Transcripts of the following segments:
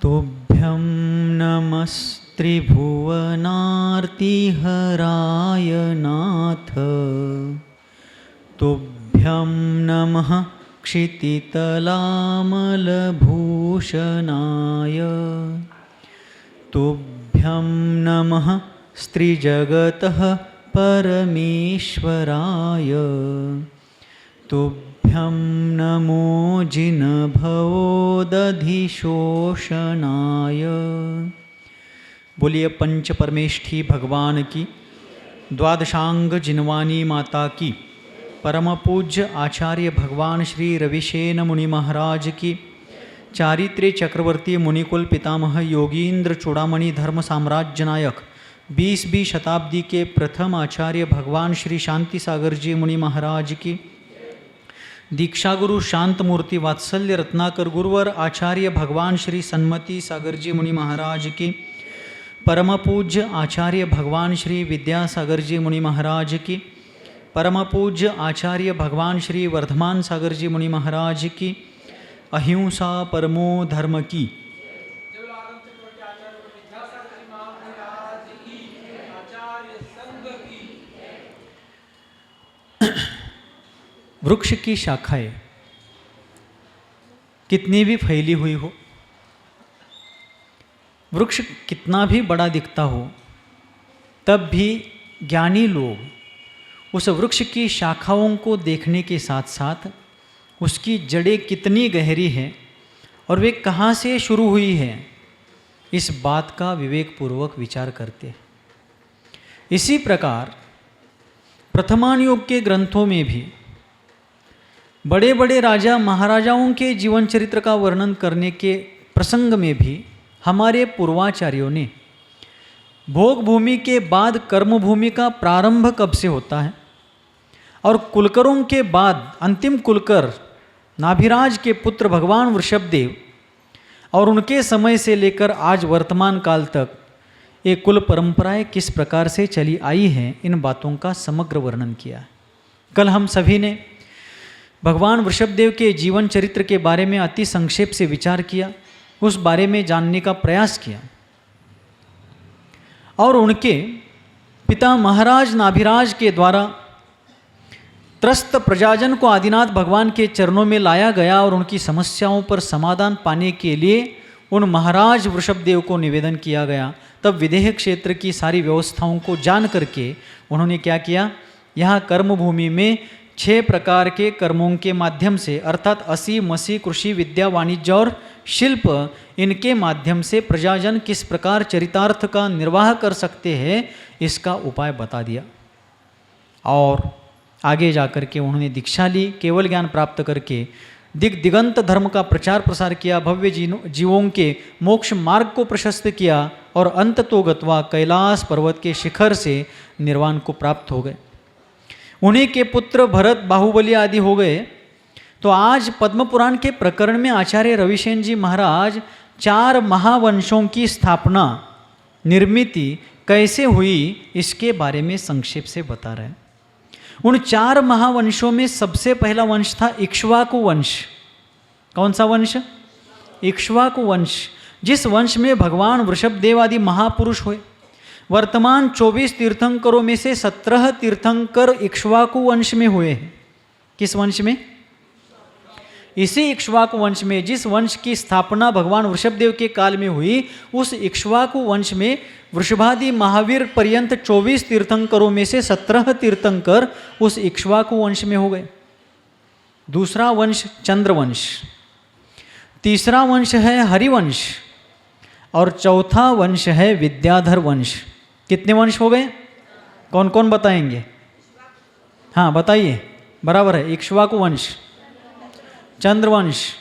तुभ्यं नमस्त्रिभुवनार्तिहराय नाथ। तुभ्यं नमः क्षितितलामलभूषणाय। तुभ्यं नमः स्त्रीजगतः परमेश्वराय। तुभ्यं नमो जिनभवोदधिशोषणाय। बोलिए पंच परमेष्ठी भगवान की, द्वादशांग जिनवानी माता की, परम पूज्य आचार्य भगवान श्री रविशेन मुनि महाराज की, चारित्र्य चक्रवर्ती मुनिकुल पितामह योगींद्र चूड़ामणि धर्म साम्राज्य नायक 20वीं शताब्दी के प्रथम आचार्य भगवान श्री शांति सागर जी मुनि महाराज की, दीक्षा गुरु शांत मूर्ति वात्सल्य रत्नाकर गुरुवर आचार्य भगवान श्री सन्मति सागर जी मुनि महाराज की, परम पूज्य आचार्य भगवान श्री विद्यासागर जी मुनि महाराज की, परम पूज्य आचार्य भगवान श्री वर्धमान सागर जी मुनि महाराज की, अहिंसा परमो धर्म की। वृक्ष की शाखाएं कितनी भी फैली हुई हो, वृक्ष कितना भी बड़ा दिखता हो, तब भी ज्ञानी लोग उस वृक्ष की शाखाओं को देखने के साथ साथ उसकी जड़ें कितनी गहरी हैं और वे कहाँ से शुरू हुई हैं, इस बात का विवेकपूर्वक विचार करते हैं। इसी प्रकार प्रथमान योग के ग्रंथों में भी बड़े बड़े राजा महाराजाओं के जीवन चरित्र का वर्णन करने के प्रसंग में भी हमारे पूर्वाचार्यों ने भोग भूमि के बाद कर्म भूमि का प्रारंभ कब से होता है और कुलकरों के बाद अंतिम कुलकर नाभिराज के पुत्र भगवान वृषभदेव और उनके समय से लेकर आज वर्तमान काल तक ये कुल परंपराएं किस प्रकार से चली आई हैं, इन बातों का समग्र वर्णन किया। कल हम सभी ने भगवान वृषभदेव के जीवन चरित्र के बारे में अति संक्षेप से विचार किया, उस बारे में जानने का प्रयास किया और उनके पिता महाराज नाभिराज के द्वारा त्रस्त प्रजाजन को आदिनाथ भगवान के चरणों में लाया गया और उनकी समस्याओं पर समाधान पाने के लिए उन महाराज वृषभदेव को निवेदन किया गया। तब विदेह क्षेत्र की सारी व्यवस्थाओं को जान करके उन्होंने क्या किया, यहाँ कर्मभूमि में 6 प्रकार के कर्मों के माध्यम से अर्थात असी मसी कृषि विद्या वाणिज्य और शिल्प, इनके माध्यम से प्रजाजन किस प्रकार चरितार्थ का निर्वाह कर सकते हैं, इसका उपाय बता दिया। और आगे जाकर के उन्होंने दीक्षा ली, केवल ज्ञान प्राप्त करके दिगंत धर्म का प्रचार प्रसार किया, भव्य जीवों के मोक्ष मार्ग को प्रशस्त किया और अंत तो गत्वा कैलाश पर्वत के शिखर से निर्वाण को प्राप्त हो गए। उन्हीं के पुत्र भरत बाहुबली आदि हो गए। तो आज पद्म पुराण के प्रकरण में आचार्य रविशेन जी महाराज 4 महावंशों की स्थापना निर्मिति कैसे हुई, इसके बारे में संक्षेप से बता रहे हैं। उन 4 महावंशों में सबसे पहला वंश था इक्ष्वाकु वंश। कौन सा वंश? इक्ष्वाकु वंश, जिस वंश में भगवान वृषभदेव आदि महापुरुष हुए। वर्तमान 24 तीर्थंकरों में से 17 तीर्थंकर इक्ष्वाकु वंश में हुए हैं। किस वंश में? इसी इक्ष्वाकु वंश में, जिस वंश की स्थापना भगवान वृषभदेव के काल में हुई, उस इक्ष्वाकु वंश में वृषभादि महावीर पर्यंत 24 तीर्थंकरों में से 17 तीर्थंकर उस इक्ष्वाकु वंश में हो गए। दूसरा वंश चंद्रवंश, तीसरा वंश है हरिवंश और चौथा वंश है विद्याधर वंश। कितने वंश हो गए? कौन कौन बताएंगे? हाँ बताइए, बराबर है। इक्ष्वाकु वंश, चंद्रवंश,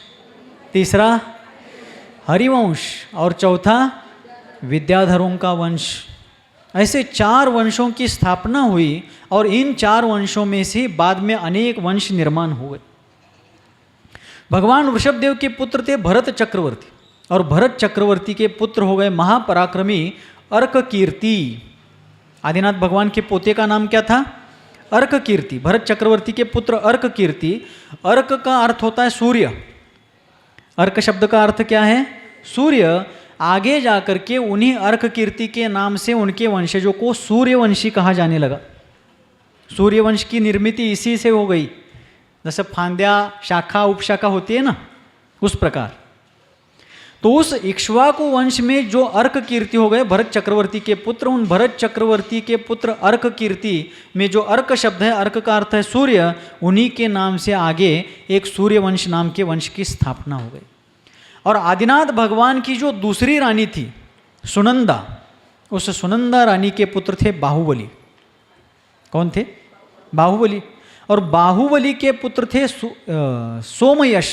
तीसरा हरिवंश और चौथा विद्याधरों का वंश। ऐसे 4 वंशों की स्थापना हुई और इन 4 वंशों में से बाद में अनेक वंश निर्माण हुए। भगवान वृषभदेव के पुत्र थे भरत चक्रवर्ती और भरत चक्रवर्ती के पुत्र हो गए महापराक्रमी अर्ककीर्ति। आदिनाथ भगवान के पोते का नाम क्या था? अर्ककीर्ति। भरत चक्रवर्ती के पुत्र अर्ककीर्ति। अर्क का अर्थ होता है सूर्य। अर्क शब्द का अर्थ क्या है? सूर्य आगे जाकर के उन्हीं अर्क कीर्ति के नाम से उनके वंशजों को सूर्यवंशी कहा जाने लगा। सूर्यवंश की निर्मिति इसी से हो गई, जैसे फांद्या शाखा उपशाखा होती है ना, उस प्रकार। तो उस इक्ष्वाकु वंश में जो अर्क कीर्ति हो गए भरत चक्रवर्ती के पुत्र, उन भरत चक्रवर्ती के पुत्र अर्क कीर्ति में जो अर्क शब्द है, अर्क का अर्थ है सूर्य, उन्हीं के नाम से आगे एक सूर्यवंश नाम के वंश की स्थापना हो गई। और आदिनाथ भगवान की जो दूसरी रानी थी सुनंदा, उस सुनंदा रानी के पुत्र थे बाहुबली। कौन थे? बाहुबली। और बाहुबली के पुत्र थे सोमयश।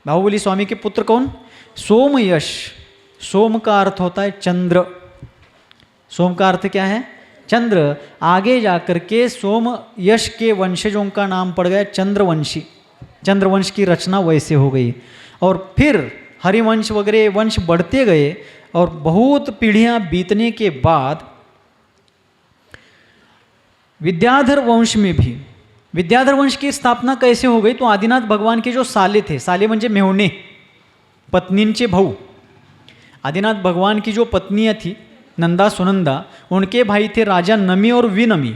बाहुबली स्वामी के पुत्र कौन? सोमयश। सोम का अर्थ होता है चंद्र। सोम का अर्थ क्या है? चंद्र। आगे जाकर के सोमयश के वंशजों का नाम पड़ गया चंद्रवंशी। चंद्रवंश की रचना वैसे हो गई। और फिर हरिवंश वगैरह वंश बढ़ते गए और बहुत पीढ़ियां बीतने के बाद विद्याधर वंश में भी, विद्याधर वंश की स्थापना कैसे हो गई? तो आदिनाथ भगवान के जो साले थे, साले म्हणजे मेहुणे, पत्नींचे भाऊ, आदिनाथ भगवान की जो पत्नियां थी नंदा सुनंदा, उनके भाई थे राजा नमी और विनमी।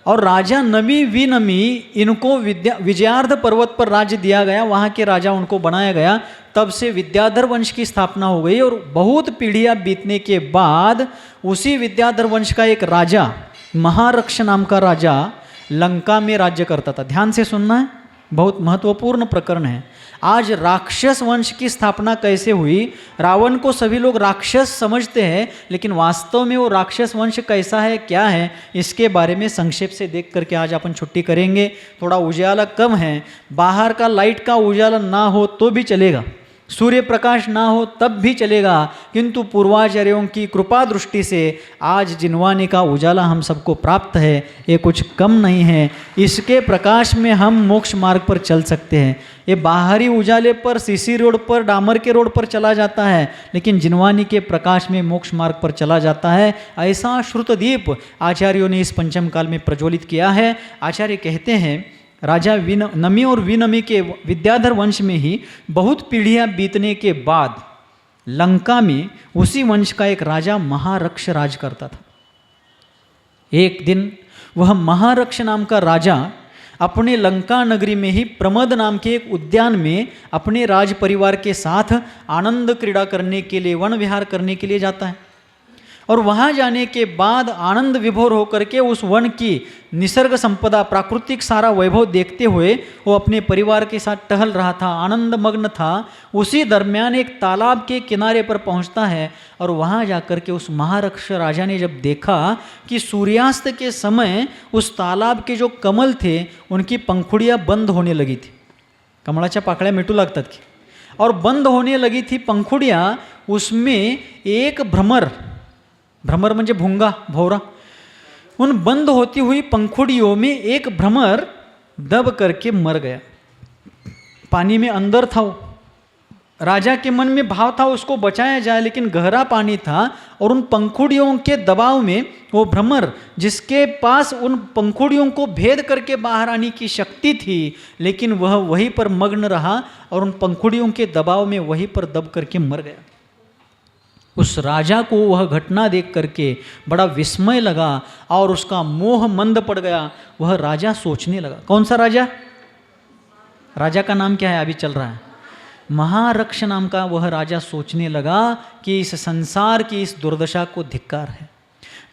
और राजा नमी विनमी इनको विजयार्ध पर्वत पर राज्य दिया गया, वहाँ के राजा उनको बनाया गया। तब से विद्याधर वंश की स्थापना हो गई। और बहुत पीढ़ियाँ बीतने के बाद उसी विद्याधर वंश का एक राजा, महारक्ष नाम का राजा, लंका में राज्य करता था। ध्यान से सुनना है, बहुत महत्वपूर्ण प्रकरण है। आज राक्षस वंश की स्थापना कैसे हुई? रावण को सभी लोग राक्षस समझते हैं, लेकिन वास्तव में वो राक्षस वंश कैसा है, क्या है, इसके बारे में संक्षेप से देख करके आज अपन छुट्टी करेंगे। थोड़ा उजाला कम है, बाहर का लाइट का उजाला ना हो तो भी चलेगा, सूर्य प्रकाश ना हो तब भी चलेगा, किंतु पूर्वाचार्यों की कृपा दृष्टि से आज जिनवानी का उजाला हम सबको प्राप्त है, ये कुछ कम नहीं है। इसके प्रकाश में हम मोक्ष मार्ग पर चल सकते हैं। ये बाहरी उजाले पर, सीसी रोड पर, डामर के रोड पर चला जाता है, लेकिन जिनवानी के प्रकाश में मोक्ष मार्ग पर चला जाता है। ऐसा श्रुतदीप आचार्यों ने इस पंचम काल में प्रज्वलित किया है। आचार्य कहते हैं राजा नमी और विनमी के विद्याधर वंश में ही बहुत पीढ़ियां बीतने के बाद लंका में उसी वंश का एक राजा महारक्ष राज करता था। एक दिन वह महारक्ष नाम का राजा अपने लंका नगरी में ही प्रमद नाम के एक उद्यान में अपने राज परिवार के साथ आनंद क्रीड़ा करने के लिए, वन विहार करने के लिए जाता है। और वहाँ जाने के बाद आनंद विभोर होकर के उस वन की निसर्ग संपदा, प्राकृतिक सारा वैभव देखते हुए वो अपने परिवार के साथ टहल रहा था, आनंद मग्न था। उसी दरमियान एक तालाब के किनारे पर पहुँचता है और वहाँ जाकर के उस महारक्ष राजा ने जब देखा कि सूर्यास्त के समय उस तालाब के जो कमल थे उनकी पंखुड़ियाँ बंद होने लगी थी। कमळाच्या पाकळ्या मिटू लागतात की, और बंद होने लगी थी पंखुड़ियाँ। उसमें एक भ्रमर, भ्रमर म्हणजे भूंगा, भौरा, उन बंद होती हुई पंखुड़ियों में एक भ्रमर दब करके मर गया। पानी में अंदर था वो। राजा के मन में भाव था उसको बचाया जाए, लेकिन गहरा पानी था और उन पंखुड़ियों के दबाव में वो भ्रमर, जिसके पास उन पंखुड़ियों को भेद करके बाहर आने की शक्ति थी, लेकिन वह वहीं पर मग्न रहा और उन पंखुड़ियों के दबाव में वहीं पर दब करके मर गया। उस राजा को वह घटना देख करके बड़ा विस्मय लगा और उसका मोह मंद पड़ गया। वह राजा सोचने लगा। कौन सा राजा? राजा का नाम क्या है? अभी चल रहा है महारक्ष नाम का। वह राजा सोचने लगा कि इस संसार की इस दुर्दशा को धिक्कार है।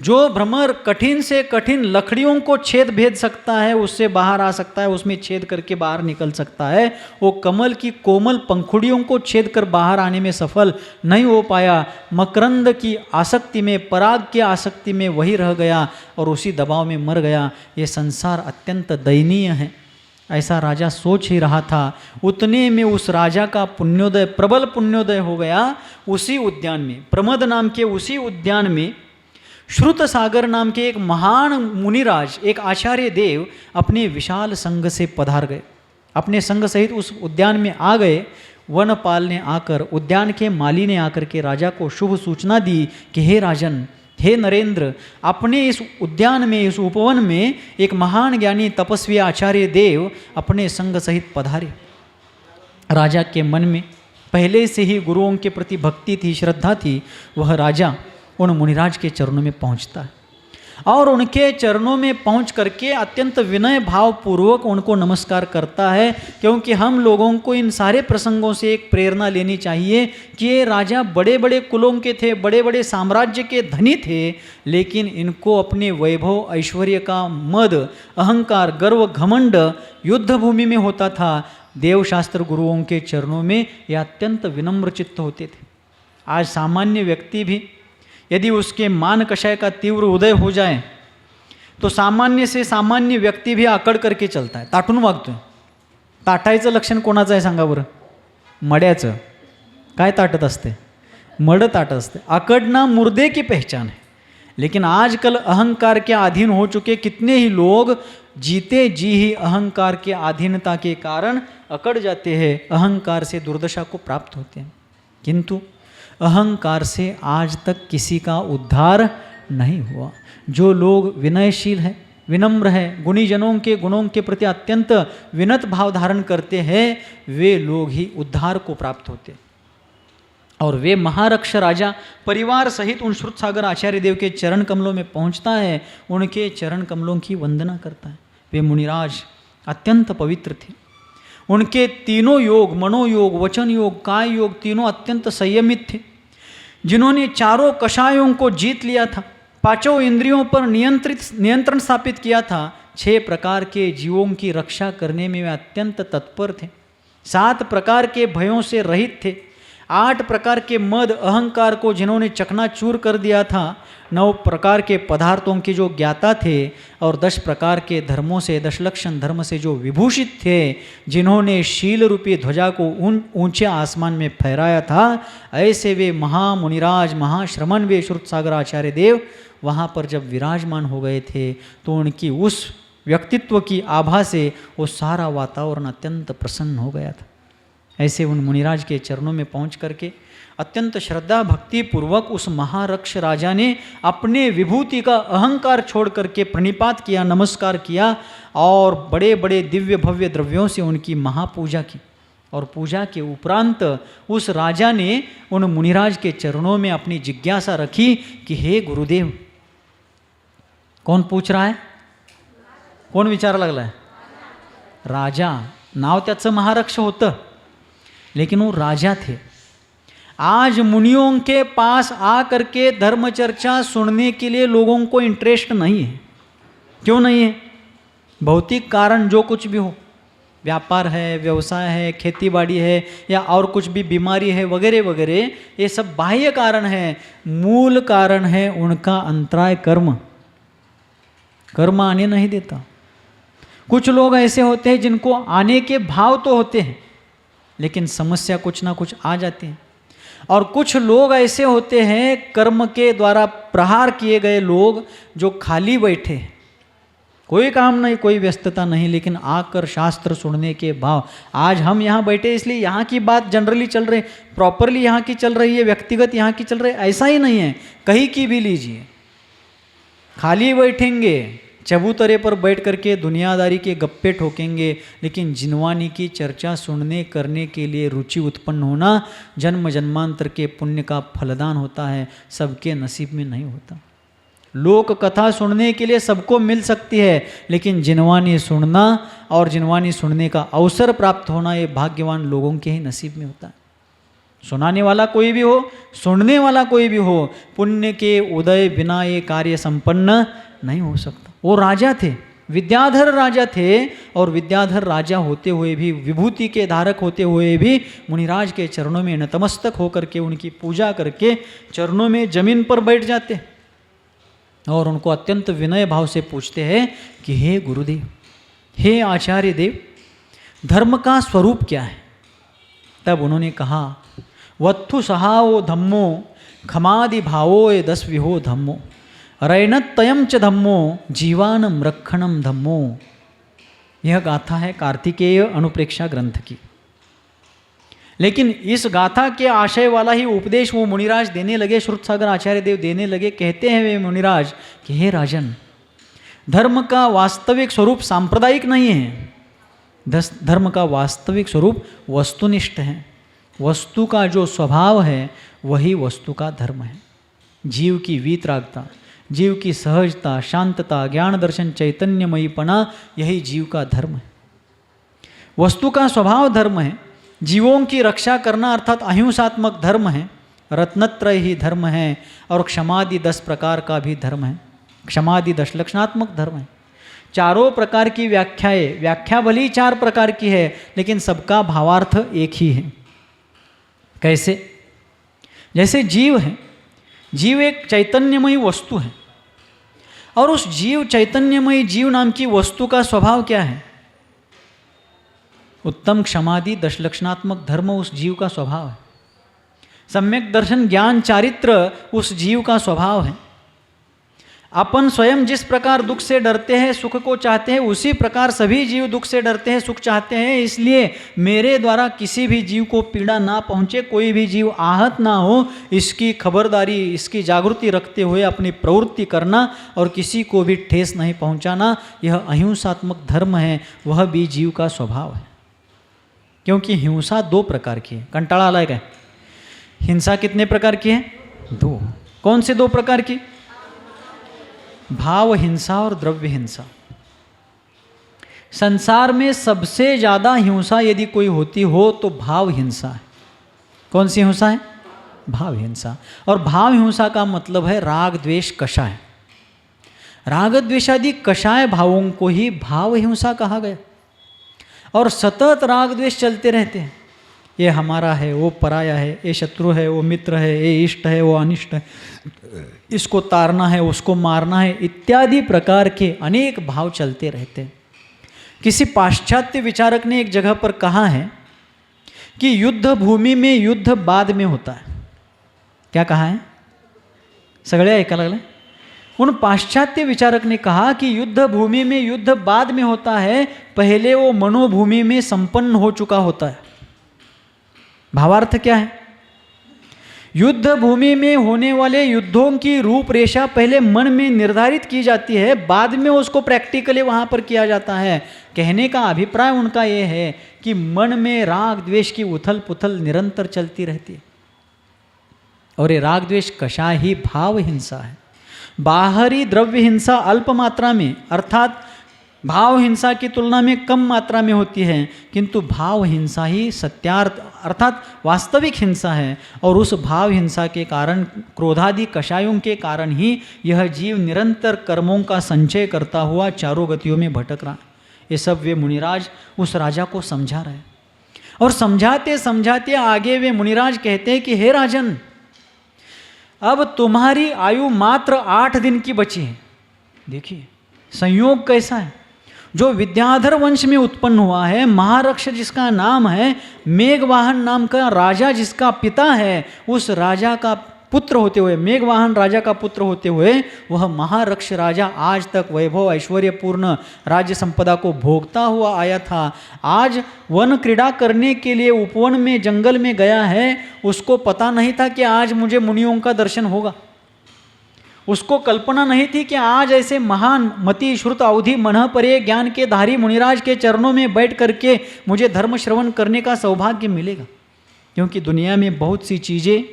जो भ्रमर कठिन से कठिन लकड़ियों को छेद भेद सकता है, उससे बाहर आ सकता है, उसमें छेद करके बाहर निकल सकता है, वो कमल की कोमल पंखुड़ियों को छेद कर बाहर आने में सफल नहीं हो पाया। मकरंद की आसक्ति में, पराग की आसक्ति में वही रह गया और उसी दबाव में मर गया। ये संसार अत्यंत दयनीय है, ऐसा राजा सोच ही रहा था। उतने में उस राजा का पुण्योदय, प्रबल पुण्योदय हो गया। उसी उद्यान में, प्रमद नाम के उसी उद्यान में श्रुत सागर नाम के एक महान मुनिराज, एक आचार्य देव अपने विशाल संघ से पधार गए। अपने संघ सहित उस उद्यान में आ गए। वनपाल ने आकर, उद्यान के माली ने आकर के राजा को शुभ सूचना दी कि हे राजन, हे नरेंद्र, अपने इस उद्यान में, इस उपवन में एक महान ज्ञानी तपस्वी आचार्य देव अपने संघ सहित पधारे। राजा के मन में पहले से ही गुरुओं के प्रति भक्ति थी, श्रद्धा थी, वह राजा उन मुनिराज के चरणों में पहुंचता है और उनके चरणों में पहुंच करके अत्यंत विनय भावपूर्वक उनको नमस्कार करता है। क्योंकि हम लोगों को इन सारे प्रसंगों से एक प्रेरणा लेनी चाहिए कि ये राजा बड़े बड़े कुलों के थे, बड़े बड़े साम्राज्य के धनी थे, लेकिन इनको अपने वैभव ऐश्वर्य का मद, अहंकार, गर्व, घमंड युद्ध भूमि में होता था। देवशास्त्र गुरुओं के चरणों में ये अत्यंत विनम्र चित्त होते थे। आज सामान्य व्यक्ति भी यदि उसके मान कषाय का तीव्र उदय हो जाए तो सामान्य से सामान्य व्यक्ती भी आकड करके चलता है, ताटून वागतोय. ताटायचं लक्षण कोणाचं आहे सांगा बरं? मड्याचं. काय ताटत असते? मड ताट असते. अकड़ना मुर्दे की पहचान है. लेकिन आजकल अहंकार के अधीन हो चुके कितने ही लोग जीते जी ही अहंकार के अधीनता के कारण अकड़ जाते हैं, अहंकार से दुर्दशा को प्राप्त होते हैं. किंतु अहंकार से आज तक किसी का उद्धार नहीं हुआ. जो लोग विनयशील हैं, विनम्र हैं, गुणीजनों के गुणों के प्रति अत्यंत विनत भाव धारण करते हैं, वे लोग ही उद्धार को प्राप्त होते. और वे महारक्ष राजा परिवार सहित उन श्रुतसागर आचार्य देव के चरण कमलों में पहुंचता है, उनके चरण कमलों की वंदना करता है. वे मुनिराज अत्यंत पवित्र थे. उनके तीनों योग, मनोयोग, वचन योग, काय योग, तीनों अत्यंत संयमित थे. जिन्होंने चारों कषायों को जीत लिया था, पांचों इंद्रियों पर नियंत्रण स्थापित किया था, 6 प्रकार के जीवों की रक्षा करने में वे अत्यंत तत्पर थे. 7 प्रकार के भयों से रहित थे. 8 प्रकार के मद अहंकार को जिन्होंने चकनाचूर कर दिया था, 9 प्रकार के पदार्थों के जो ज्ञाता थे, और 10 प्रकार के धर्मों से, 10 लक्षण धर्म से जो विभूषित थे, जिन्होंने शील रूपी ध्वजा को ऊंचे आसमान में फहराया था, ऐसे वे महामुनिराज महाश्रमण वे श्रुतसागर आचार्य देव वहाँ पर जब विराजमान हो गए थे, तो उनकी उस व्यक्तित्व की आभा से वो सारा वातावरण अत्यंत प्रसन्न हो गया था. ऐसे उन मुनिराज के चरणों में पहुंच करके अत्यंत श्रद्धा भक्ति पूर्वक उस महारक्ष राजा ने अपने विभूति का अहंकार छोड़ करके प्रणिपात किया, नमस्कार किया, और बड़े बड़े दिव्य भव्य द्रव्यों से उनकी महापूजा की. और पूजा के उपरांत उस राजा ने उन मुनिराज के चरणों में अपनी जिज्ञासा रखी कि हे गुरुदेव. कौन पूछ रहा है? कोण विचारा लागला है? राजा. नाव त्याचं महारक्ष होतं, लेकिन वो राजा थे. आज मुनियों के पास आ करके धर्म चर्चा सुनने के लिए लोगों को इंटरेस्ट नहीं है. क्यों नहीं है? भौतिक कारण जो कुछ भी हो, व्यापार है, व्यवसाय है, खेतीबाड़ी है, या और कुछ भी बीमारी है वगैरह वगैरह, ये सब बाह्य कारण है. मूल कारण है उनका अंतराय कर्म. कर्म आने नहीं देता. कुछ लोग ऐसे होते हैं जिनको आने के भाव तो होते हैं, लेकिन समस्या कुछ ना कुछ आ जाती है. और कुछ लोग ऐसे होते हैं कर्म के द्वारा प्रहार किए गए लोग, जो खाली बैठे, कोई काम नहीं, कोई व्यस्तता नहीं, लेकिन आकर शास्त्र सुनने के भाव. आज हम यहाँ बैठे इसलिए यहाँ की बात जनरली चल रही, प्रॉपरली यहाँ की चल रही है, व्यक्तिगत यहाँ की चल रही है, ऐसा ही नहीं है. कहीं की भी लीजिए, खाली बैठेंगे, चबूतरे पर बैठ करके दुनियादारी के गप्पे ठोकेंगे, लेकिन जिनवानी की चर्चा सुनने करने के लिए रुचि उत्पन्न होना जन्म जन्मांतर के पुण्य का फलदान होता है, सबके नसीब में नहीं होता. लोक कथा सुनने के लिए सबको मिल सकती है, लेकिन जिनवानी सुनना और जिनवानी सुनने का अवसर प्राप्त होना ये भाग्यवान लोगों के ही नसीब में होता है. सुनाने वाला कोई भी हो, सुनने वाला कोई भी हो, पुण्य के उदय बिना ये कार्य संपन्न नहीं हो सकता. वो राजा थे, विद्याधर राजा थे, और विद्याधर राजा होते हुए भी, विभूति के धारक होते हुए भी, मुनिराज के चरणों में नतमस्तक होकर के उनकी पूजा करके चरणों में जमीन पर बैठ जाते और उनको अत्यंत विनय भाव से पूछते हैं कि हे गुरुदेव, हे आचार्य देव, धर्म का स्वरूप क्या है? तब उन्होंने कहा, वत्थु सहाओ धम्मो खमादि भावो ये 10 विहो धम्मो रैनतयम च धम्मो जीवानम रक्षणम धम्मो. यह गाथा है कार्तिकेय अनुप्रेक्षा ग्रंथ की. लेकिन इस गाथा के आशय वाला ही उपदेश वो मुनिराज देने लगे, श्रुतसागर आचार्य देव देने लगे. कहते हैं वे मुनिराज कि हे राजन, धर्म का वास्तविक स्वरूप सांप्रदायिक नहीं है. धर्म का वास्तविक स्वरूप वस्तुनिष्ठ है. वस्तु का जो स्वभाव है वही वस्तु का धर्म है। जीव की वीतरागता, जीव की सहजता, शांतता, ज्ञान दर्शन, चैतन्यमयीपना, यही जीव का धर्म है। वस्तु का स्वभाव धर्म है। जीवों की रक्षा करना अर्थात अहिंसात्मक धर्म है। रत्नत्रय ही धर्म है और क्षमादि 10 प्रकार का भी धर्म है। क्षमादि 10 लक्षणात्मक धर्म है। चारों प्रकार की व्याख्या भली ही 4 प्रकार की है, लेकिन सबका भावार्थ एक ही है। कैसे? जैसे जीव है, जीव एक चैतन्यमयी वस्तु है और उस जीव चैतन्यमयी जीव नाम की वस्तु का स्वभाव क्या है? उत्तम क्षमादि 10 लक्षणात्मक धर्म उस जीव का स्वभाव है। सम्यक दर्शन, ज्ञान, चारित्र उस जीव का स्वभाव है। अपन स्वयं जिस प्रकार दुख से डरते हैं, सुख को चाहते हैं, उसी प्रकार सभी जीव दुख से डरते हैं, सुख चाहते हैं। इसलिए मेरे द्वारा किसी भी जीव को पीड़ा ना पहुँचे, कोई भी जीव आहत ना हो, इसकी खबरदारी, इसकी जागृति रखते हुए अपनी प्रवृत्ति करना और किसी को भी ठेस नहीं पहुँचाना, यह अहिंसात्मक धर्म है। वह भी जीव का स्वभाव है। क्योंकि हिंसा 2 प्रकार की है। कंटाला अलग है। हिंसा कितने प्रकार की है? 2। कौन से 2 प्रकार की? भाव हिंसा और द्रव्य हिंसा। संसार में सबसे ज़्यादा हिंसा यदि कोई होती हो तो भाव हिंसा है। कौन सी हिंसा है? भाव हिंसा। और भाव हिंसा का मतलब है राग द्वेष कषाय। राग द्वेषादि कषाय भावों को ही भाव हिंसा कहा गया। और सतत राग द्वेष चलते रहते हैं। ये हमारा है, वो पराया है, ये शत्रु है, वो मित्र है, ये इष्ट है, वो अनिष्ट है, इसको तारना है, उसको मारना है, इत्यादि प्रकार के अनेक भाव चलते रहते हैं। किसी पाश्चात्य विचारक ने एक जगह पर कहा है कि युद्ध भूमि में युद्ध बाद में होता है। क्या कहा है? सगळे ऐकायला लागले? उन पाश्चात्य विचारक ने कहा कि युद्ध भूमि में युद्ध बाद में होता है, पहले वो मनोभूमि में संपन्न हो चुका होता है। भावार्थ क्या है? युद्ध भूमि में होने वाले युद्धों की रूपरेखा पहले मन में निर्धारित की जाती है, बाद में उसको प्रैक्टिकली वहाँ पर किया जाता है। कहने का अभिप्राय उनका ये है कि मन में राग द्वेष की उथल पुथल निरंतर चलती रहती है। और ये राग द्वेष कषाय ही भाव हिंसा है। बाहरी द्रव्य हिंसा अल्प मात्रा में, अर्थात भाव हिंसा की तुलना में कम मात्रा में होती है, किंतु भाव हिंसा ही सत्यार्थ अर्थात वास्तविक हिंसा है। और उस भाव हिंसा के कारण, क्रोधादि कषायों के कारण ही यह जीव निरंतर कर्मों का संचय करता हुआ चारों गतियों में भटक रहा है। ये सब वे मुनिराज उस राजा को समझा रहे हैं। और समझाते समझाते आगे वे मुनिराज कहते हैं कि हे राजन, अब तुम्हारी आयु मात्र 8 दिन की बची है। देखिए संयोग कैसा है। जो विद्याधर वंश में उत्पन्न हुआ है, महारक्ष जिसका नाम है, मेघवाहन नाम का राजा जिसका पिता है, उस राजा का पुत्र होते हुए, मेघवाहन राजा का पुत्र होते हुए वह महारक्ष राजा आज तक वैभव ऐश्वर्यपूर्ण राज्य संपदा को भोगता हुआ आया था। आज वन क्रीड़ा करने के लिए उपवन में, जंगल में गया है। उसको पता नहीं था कि आज मुझे मुनियों का दर्शन होगा। उसको कल्पना नहीं थी कि आज ऐसे महान मति श्रुत अवधि मनः परे ज्ञान के धारी मुनिराज के चरणों में बैठ करके मुझे धर्म श्रवण करने का सौभाग्य मिलेगा। क्योंकि दुनिया में बहुत सी चीज़ें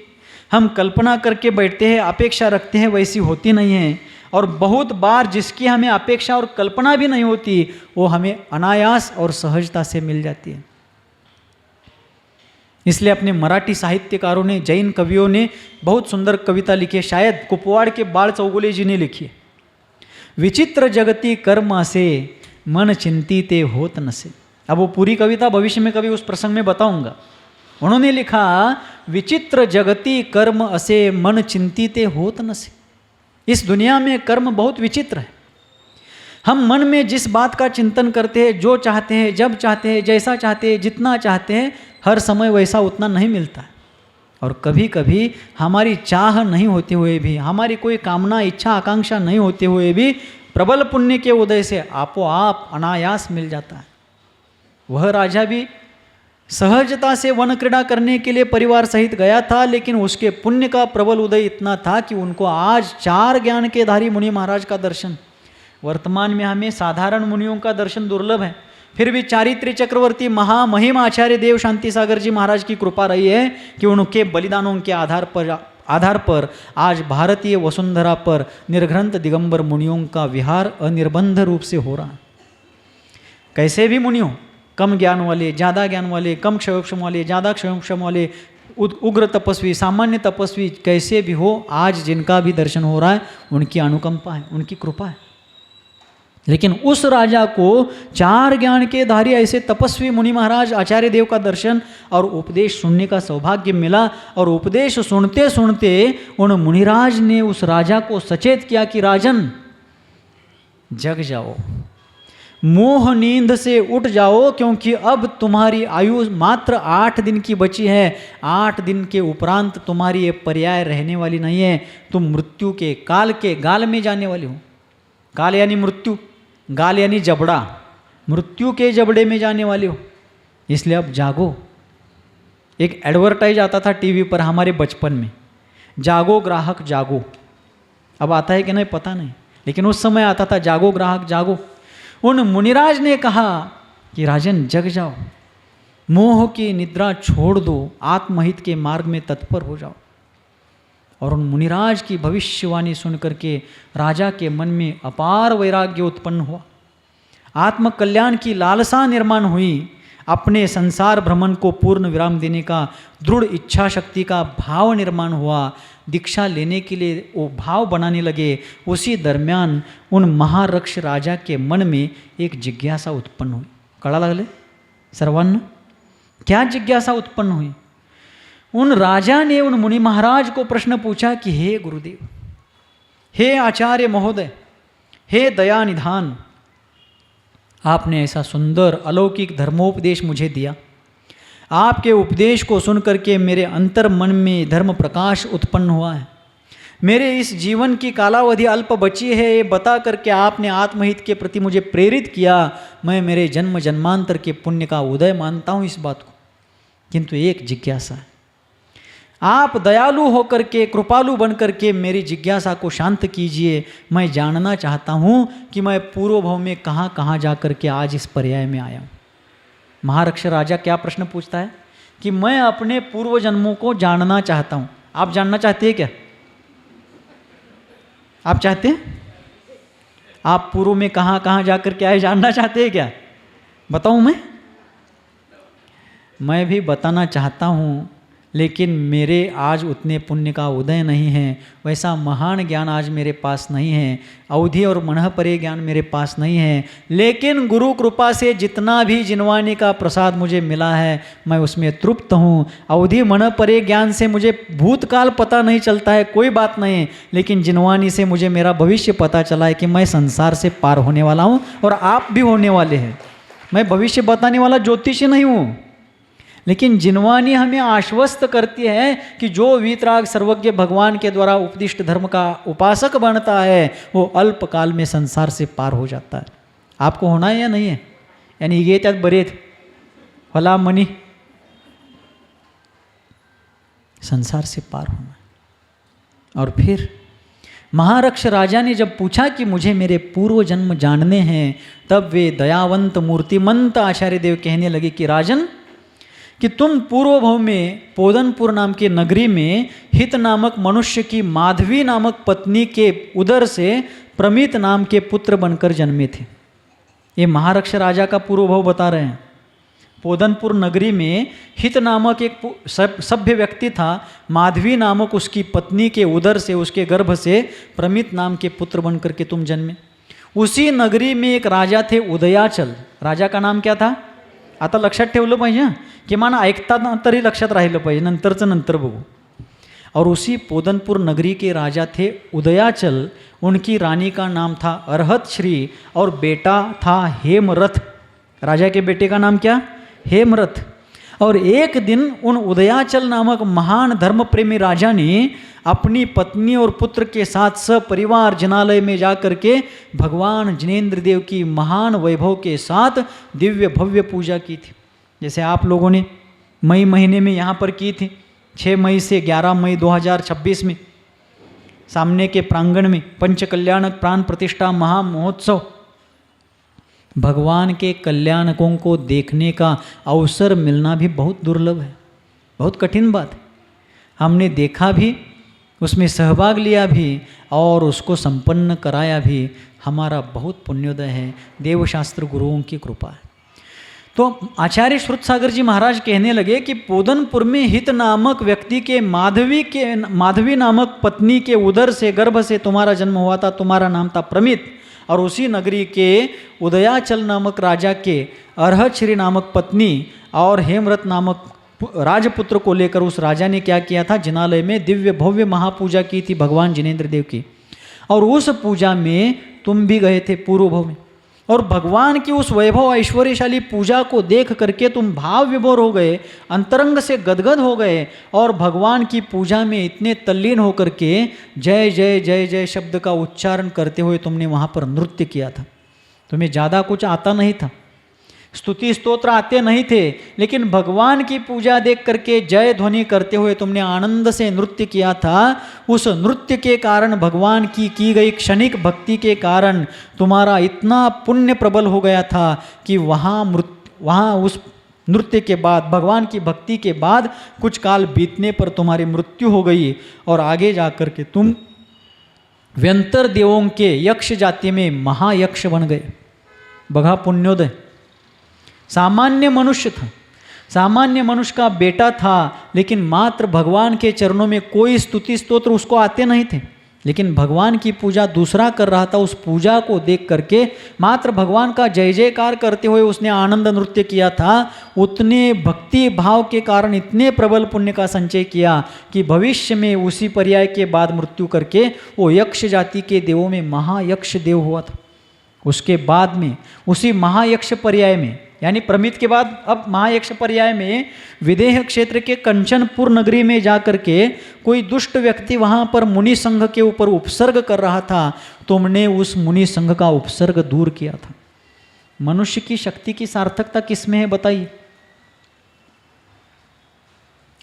हम कल्पना करके बैठते हैं, अपेक्षा रखते हैं, वैसी होती नहीं है। और बहुत बार जिसकी हमें अपेक्षा और कल्पना भी नहीं होती, वो हमें अनायास और सहजता से मिल जाती है। इसलिए अपने मराठी साहित्यकारों ने, जैन कवियों ने बहुत सुंदर कविता लिखी है। शायद कुपवाड़ के बाळ चौगुले जी ने लिखी है। विचित्र जगती कर्म असे मन चिंतिते होत नसे। अब वो पूरी कविता भविष्य में कभी उस प्रसंग में बताऊंगा। उन्होंने लिखा, विचित्र जगती कर्म असे मन चिंतिते होत नसे। इस दुनिया में कर्म बहुत विचित्र है। हम मन में जिस बात का चिंतन करते हैं, जो चाहते हैं, जब चाहते हैं, जैसा चाहते हैं, जितना चाहते हैं, हर समय वैसा उतना नहीं मिलता है। और कभी कभी हमारी चाह नहीं होते हुए भी, हमारी कोई कामना, इच्छा, आकांक्षा नहीं होते हुए भी प्रबल पुण्य के उदय से आपो आप अनायास मिल जाता है। वह राजा भी सहजता से वन क्रीड़ा करने के लिए परिवार सहित गया था, लेकिन उसके पुण्य का प्रबल उदय इतना था कि उनको आज 4 ज्ञान के धारी मुनि महाराज का दर्शन। वर्तमान में हमें साधारण मुनियों का दर्शन दुर्लभ है। फिर भी चारित्र्य चक्रवर्ती महामहिम आचार्य देव शांति सागर जी महाराज की कृपा रही है कि उनके बलिदानों के आधार पर आज भारतीय वसुंधरा पर निर्ग्रंथ दिगंबर मुनियों का विहार अनिर्बंध रूप से हो रहा है। कैसे भी मुनियों, कम ज्ञान वाले, ज़्यादा ज्ञान वाले, कम क्षयोक्षम वाले, ज़्यादा क्षयोक्षम वाले, उग्र तपस्वी, सामान्य तपस्वी, कैसे भी हो, आज जिनका भी दर्शन हो रहा है उनकी अनुकंपा है, उनकी कृपा है। लेकिन उस राजा को 4 ज्ञान के धारी ऐसे तपस्वी मुनि महाराज आचार्य देव का दर्शन और उपदेश सुनने का सौभाग्य मिला। और उपदेश सुनते सुनते उन मुनिराज ने उस राजा को सचेत किया कि राजन जग जाओ, मोह नींद से उठ जाओ, क्योंकि अब तुम्हारी आयु मात्र 8 दिन की बची है। 8 दिन के उपरांत तुम्हारी ये पर्याय रहने वाली नहीं है। तुम मृत्यु के काल के गाल में जाने वाले हो। काल यानी मृत्यु, गाल यानी जबड़ा, मृत्यु के जबड़े में जाने वाले हो। इसलिए अब जागो। एक एडवर्टाइज आता था टीवी पर हमारे बचपन में, जागो ग्राहक जागो। अब आता है कि नहीं पता नहीं, लेकिन उस समय आता था जागो ग्राहक जागो। उन मुनिराज ने कहा कि राजन जग जाओ, मोह की निद्रा छोड़ दो, आत्महित के मार्ग में तत्पर हो जाओ। और उन मुनिराज की भविष्यवाणी सुनकर के राजा के मन में अपार वैराग्य उत्पन्न हुआ, आत्मकल्याण की लालसा निर्माण हुई, अपने संसार भ्रमण को पूर्ण विराम देने का दृढ़ इच्छा शक्ति का भाव निर्माण हुआ। दीक्षा लेने के लिए वो भाव बनाने लगे। उसी दरमियान उन महारक्ष राजा के मन में एक जिज्ञासा उत्पन्न हुई। कळा लागले सर्वांना? क्या जिज्ञासा उत्पन्न हुई? उन राजा ने उन मुनि महाराज को प्रश्न पूछा कि हे गुरुदेव, हे आचार्य महोदय, हे दया निधान, आपने ऐसा सुंदर अलौकिक धर्मोपदेश मुझे दिया। आपके उपदेश को सुनकर के मेरे अंतर मन में धर्म प्रकाश उत्पन्न हुआ है। मेरे इस जीवन की कालावधि अल्प बची है, ये बता करके आपने आत्महित के प्रति मुझे प्रेरित किया। मैं मेरे जन्म जन्मांतर के पुण्य का उदय मानता हूँ इस बात को। किंतु एक जिज्ञासा है, आप दयालु होकर के, कृपालु बन करके मेरी जिज्ञासा को शांत कीजिए। मैं जानना चाहता हूँ कि मैं पूर्व भव में कहाँ कहाँ जा कर के आज इस पर्याय में आया हूँ। महारक्ष राजा क्या प्रश्न पूछता है कि मैं अपने पूर्व जन्मों को जानना चाहता हूँ। आप जानना चाहते हैं क्या? आप चाहते हैं? आप पूर्व में कहाँ कहाँ जा कर के आए जानना चाहते हैं क्या? बताऊँ मैं भी बताना चाहता हूँ, लेकिन मेरे आज उतने पुण्य का उदय नहीं है, वैसा महान ज्ञान आज मेरे पास नहीं है, अवधि और मनः परे ज्ञान मेरे पास नहीं है। लेकिन गुरु कृपा से जितना भी जिनवानी का प्रसाद मुझे मिला है मैं उसमें तृप्त हूँ। अवधि मनः परे ज्ञान से मुझे भूतकाल पता नहीं चलता है, कोई बात नहीं, लेकिन जिनवानी से मुझे मेरा भविष्य पता चला है कि मैं संसार से पार होने वाला हूँ और आप भी होने वाले हैं। मैं भविष्य बताने वाला ज्योतिषी नहीं हूँ, लेकिन जिनवानी हमें आश्वस्त करती है कि जो वीतराग सर्वज्ञ भगवान के द्वारा उपदिष्ट धर्म का उपासक बनता है वो अल्प काल में संसार से पार हो जाता है। आपको होना है या नहीं है? यानी ये त्यात बरेत होला मनी संसार से पार होना। और फिर महारक्ष राजा ने जब पूछा कि मुझे मेरे पूर्व जन्म जानने हैं, तब वे दयावंत मूर्तिमंत आचार्य देव कहने लगे कि राजन, कि तुम पूर्व भव में पोदनपुर नाम के नगरी में हित नामक मनुष्य की माधवी नामक पत्नी के उदर से प्रमित नाम के पुत्र बनकर जन्मे थे। ये महारक्ष राजा का पूर्व भव बता रहे हैं। पोदनपुर नगरी में हित नामक एक सभ्य व्यक्ति था, माधवी नामक उसकी पत्नी के उदर से, उसके गर्भ से प्रमित नाम के पुत्र बनकर के तुम जन्मे। उसी नगरी में एक राजा थे उदयाचल। राजा का नाम क्या था? आता लक्षात ठेवलं पाहिजे, किमान ऐकताना तरी लक्षात राहिलं पाहिजे, नंतरचं नंतर बघू। और उसी पोदनपुर नगरी के राजा थे उदयाचल। उनकी रानी का नाम था अरहत श्री और बेटा था हेमरथ। राजा के बेटे का नाम क्या? हेमरथ। और एक दिन उन उदयाचल नामक महान धर्म प्रेमी राजा ने अपनी पत्नी और पुत्र के साथ सपरिवार जिनालय में जाकर के भगवान जिनेंद्र देव की महान वैभव के साथ दिव्य भव्य पूजा की थी। जैसे आप लोगों ने मई महीने में यहाँ पर की थी, 6 मई से 11 मई 2026 में सामने के प्रांगण में पंचकल्याणक प्राण प्रतिष्ठा महामहोत्सव भगवान के कल्याणकों को देखने का अवसर मिलना भी बहुत दुर्लभ है, बहुत कठिन बात है। हमने देखा भी, उसमें सहभाग लिया भी और उसको संपन्न कराया भी, हमारा बहुत पुण्योदय है, देवशास्त्र गुरुओं की कृपा है। तो आचार्य श्रुतसागर जी महाराज कहने लगे कि पोदनपुर में हित नामक व्यक्ति के माधवी नामक पत्नी के उदर से, गर्भ से तुम्हारा जन्म हुआ था, तुम्हारा नाम था प्रमित। और उसी नगरी के उदयाचल नामक राजा के अर्हश्री नामक पत्नी और हेमरथ नामक राजपुत्र को लेकर उस राजा ने क्या किया था, जिनालय में दिव्य भव्य महापूजा की थी भगवान जिनेंद्र देव की। और उस पूजा में तुम भी गए थे पूर्व भव में, और भगवान की उस वैभव ऐश्वर्यशाली पूजा को देख करके तुम भाव विभोर हो गए, अंतरंग से गदगद हो गए, और भगवान की पूजा में इतने तल्लीन होकर के जय जय जय जय शब्द का उच्चारण करते हुए तुमने वहाँ पर नृत्य किया था। तुम्हें ज़्यादा कुछ आता नहीं था, स्तुति स्तोत्र आते नहीं थे, लेकिन भगवान की पूजा देख करके जय ध्वनि करते हुए तुमने आनंद से नृत्य किया था। उस नृत्य के कारण, भगवान की गई क्षणिक भक्ति के कारण तुम्हारा इतना पुण्य प्रबल हो गया था कि वहाँ उस नृत्य के बाद, भगवान की भक्ति के बाद कुछ काल बीतने पर तुम्हारी मृत्यु हो गई, और आगे जा कर के तुम व्यंतर देवों के यक्ष जाति में महायक्ष बन गए। बघा पुण्योदय। सामान्य मनुष्य था, सामान्य मनुष्य का बेटा था, लेकिन मात्र भगवान के चरणों में कोई स्तुति स्तोत्र उसको आते नहीं थे, लेकिन भगवान की पूजा दूसरा कर रहा था। उस पूजा को देख करके मात्र भगवान का जय जयकार करते हुए उसने आनंद नृत्य किया था। उतने भक्ति भाव के कारण इतने प्रबल पुण्य का संचय किया कि भविष्य में उसी पर्याय के बाद मृत्यु करके वो यक्ष जाति के देवों में महायक्ष देव हुआ था। उसके बाद में उसी महायक्ष पर्याय में, यानी प्रमित के बाद अब महायक्ष पर्याय में विदेह क्षेत्र के कंचनपुर नगरी में जाकर के कोई दुष्ट व्यक्ति वहाँ पर मुनि संघ के ऊपर उपसर्ग कर रहा था। तुमने उस मुनि संघ का उपसर्ग दूर किया था। मनुष्य की शक्ति की सार्थकता किसमें है बताइए?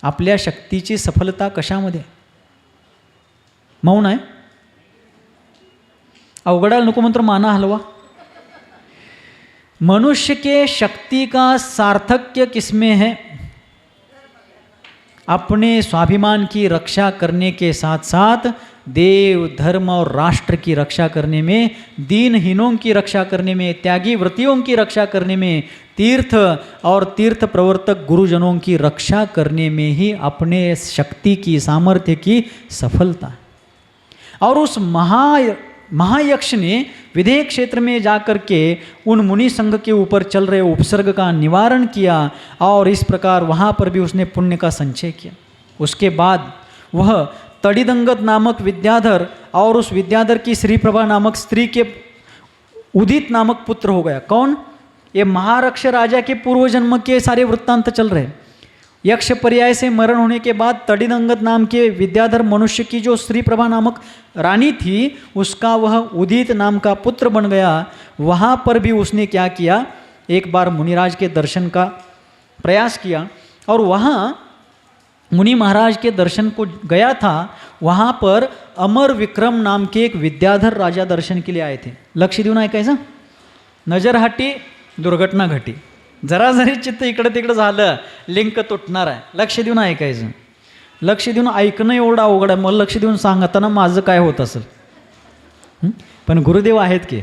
आपल्या शक्तीची सफलता कशामध्ये? मौन आहे? अवघडायला नको मंत्र माना हलवा। मनुष्य के शक्ति का सार्थक्य किसमें है? अपने स्वाभिमान की रक्षा करने के साथ साथ देव धर्म और राष्ट्र की रक्षा करने में, दीनहीनों की रक्षा करने में, त्यागी व्रतियों की रक्षा करने में, तीर्थ और तीर्थ प्रवर्तक गुरुजनों की रक्षा करने में ही अपने शक्ति की, सामर्थ्य की सफलता है। और उस महायक्ष ने विदेह क्षेत्र में जाकर के उन मुनि संघ के ऊपर चल रहे उपसर्ग का निवारण किया, और इस प्रकार वहाँ पर भी उसने पुण्य का संचय किया। उसके बाद वह तड़िदंगत नामक विद्याधर और उस विद्याधर की श्रीप्रभा नामक स्त्री के उदित नामक पुत्र हो गया। कौन? ये महारक्ष राजा के पूर्व जन्म के सारे वृत्तांत चल रहे। यक्ष पर्याय से मरण होने के बाद तड़िदंगत नाम के विद्याधर मनुष्य की जो श्रीप्रभा नामक रानी थी, उसका वह उदित नाम का पुत्र बन गया। वहाँ पर भी उसने क्या किया, एक बार मुनिराज के दर्शन का प्रयास किया, और वहाँ मुनि महाराज के दर्शन को गया था। वहाँ पर अमर विक्रम नाम के एक विद्याधर राजा दर्शन के लिए आए थे। लक्ष देऊन ऐकायचं, नजर हटी दुर्घटना घटी। जरा जरी चित्त इकडं तिकडं झालं, लिंक तुटणार आहे। लक्ष देऊन ऐकायचं, लक्ष देऊन ऐकणं एवढं अवघड आहे। मला लक्ष देऊन सांगताना माझं काय होत असेल, पण गुरुदेव आहेत की।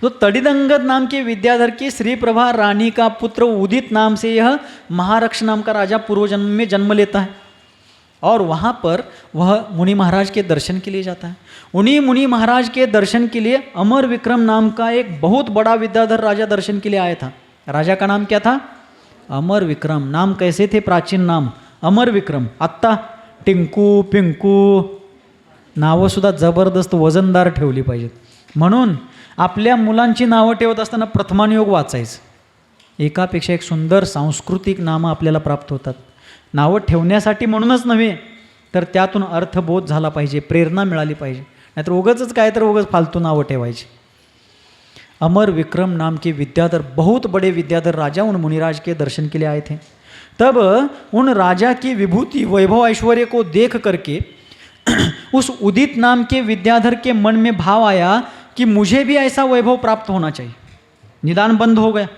तो तड़िदंगत नाम के विद्याधर की श्रीप्रभा रानी का पुत्र उदित नाम से यह महारक्ष नाम का राजा पूर्व जन्म में जन्म लेता है, और वहाँ पर वह मुनि महाराज के दर्शन के लिए जाता है। उन्हीं मुनि महाराज के दर्शन के लिए अमर विक्रम नाम का एक बहुत बड़ा विद्याधर राजा दर्शन के लिए आया था। राजा का नाम क्या था? अमर विक्रम। नाम कैसे थे? प्राचीन नाम अमर विक्रम। आत्ता टिंकू पिंकू नावंसुद्धा जबरदस्त वजनदार ठेवली पाहिजेत। म्हणून आपल्या मुलांची नावं ठेवत असताना प्रथमानुयोग वाचायचं। एकापेक्षा एक सुंदर सांस्कृतिक नामं आपल्याला प्राप्त होतात। नावं ठेवण्यासाठी म्हणूनच नव्हे, तर त्यातून अर्थबोध झाला पाहिजे, प्रेरणा मिळाली पाहिजे। नाहीतर उगाचच काय तर उगाच फालतू नावं ठेवायची। अमर विक्रम नाम के विद्याधर, बहुत बड़े विद्याधर राजा उन मुनिराज के दर्शन के लिए आए थे। तब उन राजा की विभूति वैभव ऐश्वर्य को देख करके उस उदित नाम के विद्याधर के मन में भाव आया कि मुझे भी ऐसा वैभव प्राप्त होना चाहिए। निदान बंद हो गया।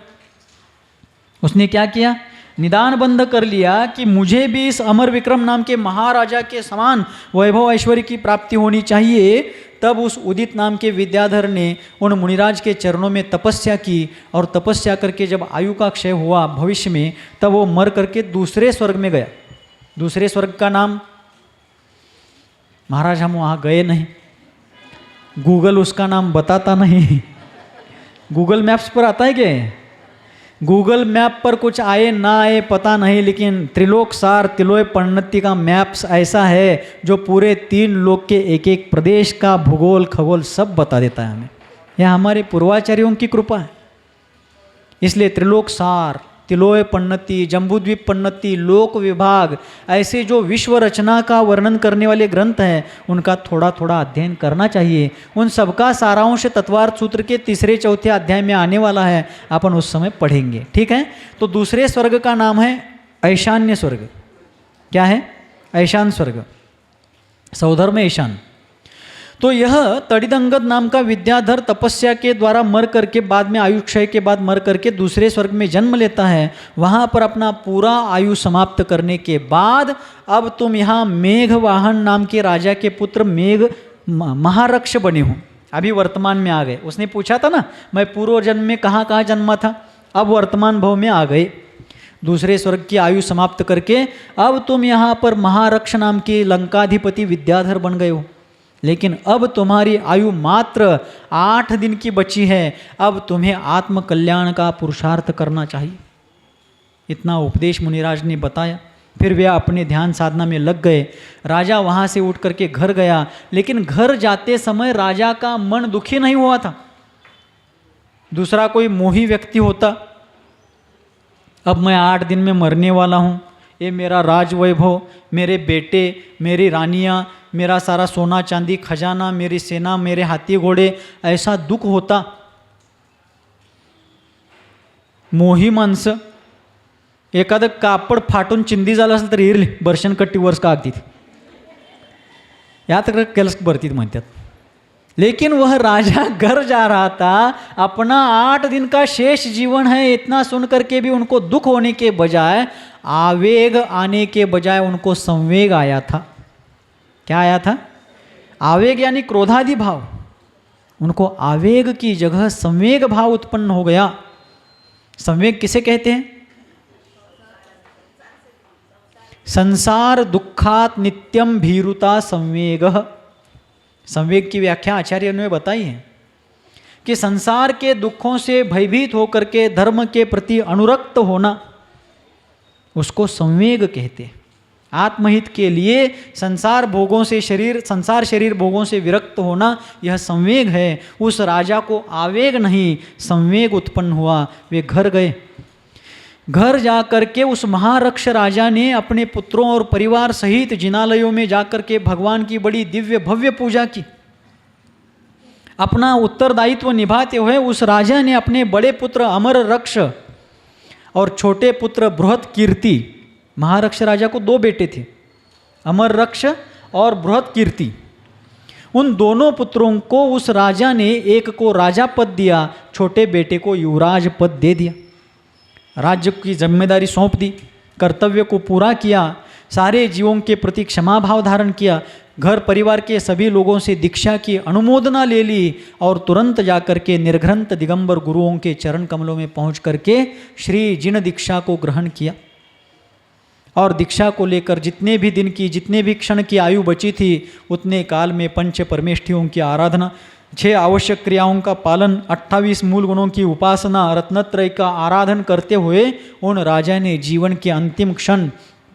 उसने क्या किया, निदान बंद कर लिया कि मुझे भी इस अमर विक्रम नाम के महाराजा के समान वैभव ऐश्वर्य की प्राप्ति होनी चाहिए। तब उस उदित नाम के विद्याधर ने उन मुनिराज के चरणों में तपस्या की, और तपस्या करके जब आयु का क्षय हुआ भविष्य में, तब वो मर करके दूसरे स्वर्ग में गया। दूसरे स्वर्ग का नाम, महाराज हम वहाँ गए नहीं, गूगल उसका नाम बताता नहीं। गूगल मैप्स पर आता है क्या? गूगल मैप पर कुछ आए ना आए पता नहीं, लेकिन त्रिलोक सार तिलोय पन्नति का मैप्स ऐसा है जो पूरे 3 लोक के एक एक प्रदेश का भूगोल खगोल सब बता देता है हमें। यह हमारे पूर्वाचार्यों की कृपा है। इसलिए त्रिलोक सार, तिलोय पन्नति, जम्बूद्वीप पन्नति, लोक विभाग, ऐसे जो विश्व रचना का वर्णन करने वाले ग्रंथ हैं, उनका थोड़ा थोड़ा अध्ययन करना चाहिए। उन सबका सारांश तत्वार्थ सूत्र के 3-4 अध्याय में आने वाला है, अपन उस समय पढ़ेंगे। ठीक है। तो दूसरे स्वर्ग का नाम है ऐशान्य स्वर्ग। क्या है? ऐशान स्वर्ग, सौधर्म ऐशान। तो यह तड़िदंगद नाम का विद्याधर तपस्या के द्वारा मर करके, बाद में आयु क्षय के बाद मर करके दूसरे स्वर्ग में जन्म लेता है। वहाँ पर अपना पूरा आयु समाप्त करने के बाद अब तुम यहाँ मेघवाहन नाम के राजा के पुत्र मेघ महारक्ष बने हो। अभी वर्तमान में आ गए। उसने पूछा था ना मैं पूर्व जन्म में कहाँ कहाँ जन्मा था, अब वर्तमान भव में आ गए। दूसरे स्वर्ग की आयु समाप्त करके अब तुम यहाँ पर महारक्ष नाम के लंकाधिपति विद्याधर बन गए हो। लेकिन अब तुम्हारी आयु मात्र 8 दिन की बची है। अब तुम्हें आत्म कल्याण का पुरुषार्थ करना चाहिए। इतना उपदेश मुनिराज ने बताया। फिर वे अपने ध्यान साधना में लग गए। राजा वहाँ से उठ करके घर गया, लेकिन घर जाते समय राजा का मन दुखी नहीं हुआ था। दूसरा कोई मोही व्यक्ति होता, अब मैं 8 दिन में मरने वाला हूँ, ये मेरा राज वैभव, मेरे बेटे, मेरी रानियाँ, मेरा सारा सोना चांदी खजाना, मेरी सेना, मेरे हाथी घोडे, ऐसा दुख होता। मोही माणसं एखादं कापड फाटून चिंदी झालं असेल तर इरली बर्शन कट्टी वर्ष का अगदी यात केलस भरतीत म्हणतात। लेकिन वह राजा घर जा रहा था, अपना 8 दिन का शेष जीवन है, इतना सुन करके भी उनको दुख होने के बजाय, आवेग आने के बजाय उनको संवेग आया था। क्या आया था? आवेग यानी क्रोधादि भाव। उनको आवेग की जगह संवेग भाव उत्पन्न हो गया। संवेग किसे कहते हैं? संसार दुखात नित्यम भीरुता संवेगः। संवेग की व्याख्या आचार्य ने बताई है कि संसार के दुखों से भयभीत होकर के धर्म के प्रति अनुरक्त होना, उसको संवेग कहते हैं। आत्महित के लिए संसार भोगों से संसार शरीर भोगों से विरक्त होना, यह संवेग है। उस राजा को आवेग नहीं संवेग उत्पन्न हुआ। वे घर गए। घर जा करके उस महारक्ष राजा ने अपने पुत्रों और परिवार सहित जिनालयों में जाकर के भगवान की बड़ी दिव्य भव्य पूजा की। अपना उत्तरदायित्व निभाते हुए उस राजा ने अपने बड़े पुत्र अमर रक्ष और छोटे पुत्र बृहत कीर्ति, महारक्ष राजा को 2 बेटे थे, अमर रक्ष और बृहत कीर्ति, उन दोनों पुत्रों को उस राजा ने एक को राजा पद दिया, छोटे बेटे को युवराज पद दे दिया। राज्य की जिम्मेदारी सौंप दी, कर्तव्य को पूरा किया, सारे जीवों के प्रति क्षमा भाव धारण किया, घर परिवार के सभी लोगों से दीक्षा की अनुमोदना ले ली और तुरंत जाकर के निर्घ्रंथ दिगंबर गुरुओं के चरण कमलों में पहुंच करके श्री जिन दीक्षा को ग्रहण किया। और दीक्षा को लेकर जितने भी दिन की, जितने भी क्षण की आयु बची थी, उतने काल में पंच परमेष्ठियों की आराधना, 6 आवश्यक क्रियाओं का पालन, 28 मूल गुणों की उपासना, रत्नत्रय का आराधन करते हुए उन राजा ने जीवन के अंतिम क्षण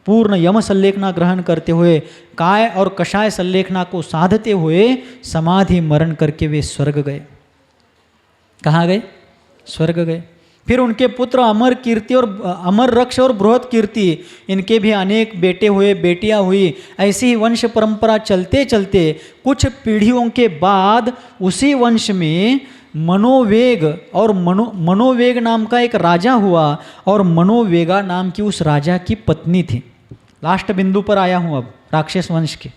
पूर्ण यम संलेखना ग्रहण करते हुए, काय और कषाय संलेखना को साधते हुए समाधि मरण करके वे स्वर्ग गए। कहाँ गए? स्वर्ग गए। फिर उनके पुत्र अमर कीर्ति और अमर रक्ष और बृहत कीर्ति, इनके भी अनेक बेटे हुए, बेटियां हुई। ऐसी ही वंश परंपरा चलते चलते कुछ पीढ़ियों के बाद उसी वंश में मनोवेग और मनोवेग नाम का एक राजा हुआ और मनोवेगा नाम की उस राजा की पत्नी थी। लास्ट बिंदु पर आया हूँ अब राक्षस वंश के।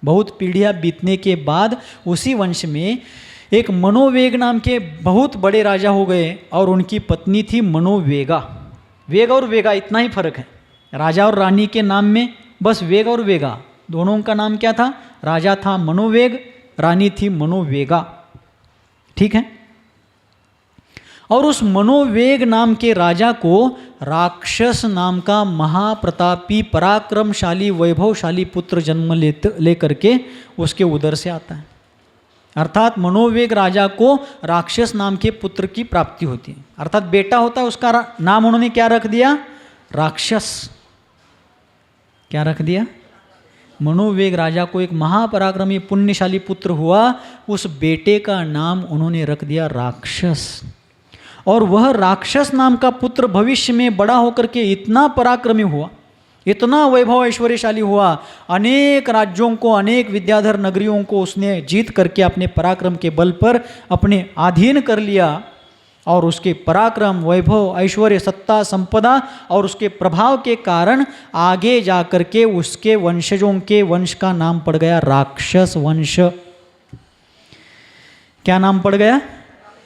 बहुत पीढ़ियाँ बीतने के बाद उसी वंश में एक मनोवेग नाम के बहुत बड़े राजा हो गए और उनकी पत्नी थी मनोवेगा। वेग और वेगा इतना ही फर्क है, राजा और रानी के नाम में बस वेग और वेगा। दोनों का नाम क्या था? राजा था मनोवेग, रानी थी मनोवेगा। ठीक है। और उस मनोवेग नाम के राजा को राक्षस नाम का महाप्रतापी पराक्रमशाली वैभवशाली पुत्र जन्म लेकर के उसके उदर से आता है। अर्थात मनोवेग राजा को राक्षस नाम के पुत्र की प्राप्ति होती है, अर्थात बेटा होता है, उसका नाम उन्होंने क्या रख दिया? राक्षस। क्या रख दिया? मनोवेग राजा को एक महापराक्रमी पुण्यशाली पुत्र हुआ, उस बेटे का नाम उन्होंने रख दिया राक्षस। और वह राक्षस नाम का पुत्र भविष्य में बड़ा होकर के इतना पराक्रमी हुआ, इतना वैभव ऐश्वर्यशाली हुआ, अनेक राज्यों को, अनेक विद्याधर नगरियों को उसने जीत करके अपने पराक्रम के बल पर अपने अधीन कर लिया। और उसके पराक्रम, वैभव, ऐश्वर्य, सत्ता, संपदा और उसके प्रभाव के कारण आगे जा कर के उसके वंशजों के वंश का नाम पड़ गया राक्षस वंश। क्या नाम पड़ गया?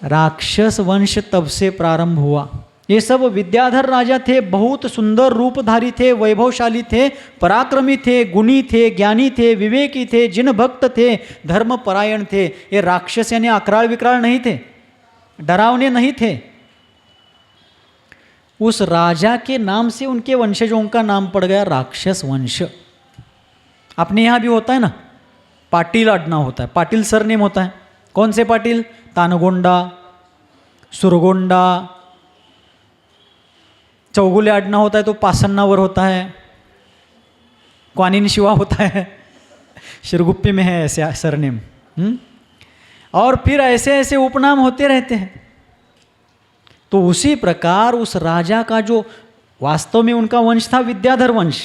राक्षस वंश तब से प्रारंभ हुआ। ये सब विद्याधर राजा थे, बहुत सुंदर रूपधारी थे, वैभवशाली थे, पराक्रमी थे, गुणी थे, ज्ञानी थे, विवेकी थे, जिन भक्त थे, धर्मपरायण थे। ये राक्षस यानी अकराल विकराल नहीं थे, डरावने नहीं थे। उस राजा के नाम से उनके वंशजों का नाम पड़ गया राक्षस वंश। अपने यहाँ भी होता है ना, पाटिल अड्डा होता है, पाटिल सरनेम होता है। कौन से पाटिल? तानगोंडा, सुरगोंडा। चौगुले अड्डा होता है तो पासन्नावर होता है, क्वानिन शिवा होता है, शिरगुप्पे में है ऐसे सरनेम। और फिर ऐसे ऐसे उपनाम होते रहते हैं। तो उसी प्रकार उस राजा का जो वास्तव में उनका वंश था विद्याधर वंश,